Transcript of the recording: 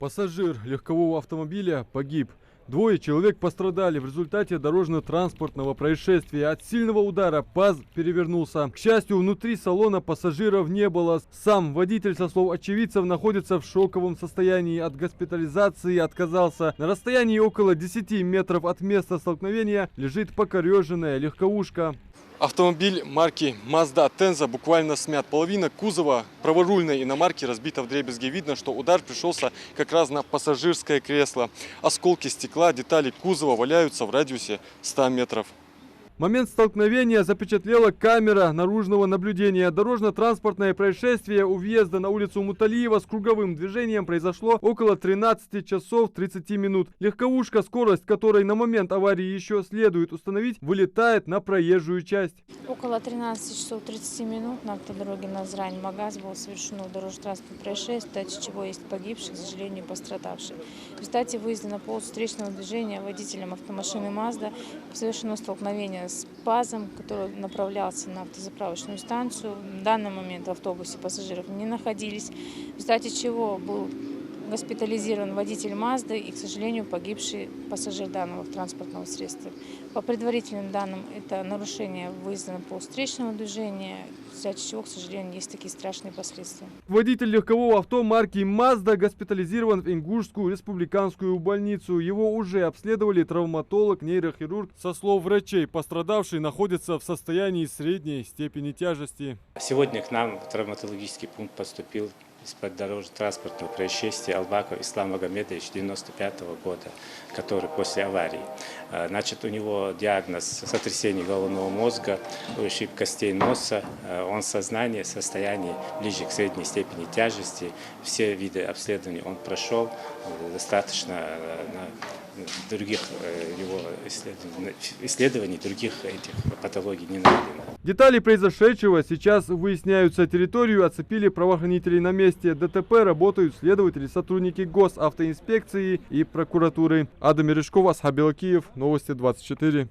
Пассажир легкового автомобиля погиб. Двое человек пострадали в результате дорожно-транспортного происшествия. От сильного удара ПАЗ перевернулся. К счастью, внутри салона пассажиров не было. Сам водитель, со слов очевидцев, находится в шоковом состоянии. От госпитализации отказался. На расстоянии около 10 метров от места столкновения лежит покореженная легковушка. Автомобиль марки Mazda Tenza буквально смят. Половина кузова праворульной иномарки разбита вдребезги. Видно, что удар пришелся как раз на пассажирское кресло. Осколки стекла, детали кузова валяются в радиусе 100 метров. Момент столкновения запечатлела камера наружного наблюдения. Дорожно-транспортное происшествие у въезда на улицу Муталиева с круговым движением произошло около 13 часов 30 минут. Легковушка, скорость которой на момент аварии еще следует установить, вылетает на проезжую часть. Около 13 часов 30 минут на автодороге Назрань-Магаз было совершено дорожно-транспортное происшествие, от чего есть погибший, к сожалению, пострадавший. В результате выезда на полосу встречного движения водителем автомашины Mazda совершено столкновение с ПАЗом, который направлялся на автозаправочную станцию. В данный момент в автобусе пассажиров не находились, в результате чего был госпитализирован водитель Mazda и, к сожалению, погибший пассажир данного транспортного средства. По предварительным данным, это нарушение выезда на полосу встречного движения, в результате чего, к сожалению, есть такие страшные последствия. Водитель легкового авто марки Mazda госпитализирован в Ингушскую республиканскую больницу. Его уже обследовали травматолог, нейрохирург. Со слов врачей, пострадавший находится в состоянии средней степени тяжести. Сегодня к нам в травматологический пункт поступил из-под дорожно-транспортного происшествия Албаков Ислам Магомедович 95 года, который после аварии. Значит, у него диагноз сотрясение головного мозга, ушиб костей носа, он сознание, состояние ближе к средней степени тяжести. Все виды обследований он прошел, достаточно других его исследований, других этих патологий не найдено. Детали произошедшего сейчас выясняются. Территорию оцепили правоохранители на месте. ДТП работают следователи, сотрудники госавтоинспекции и прокуратуры. Адам Мережков, Асхаб Белакиев, Новости 24.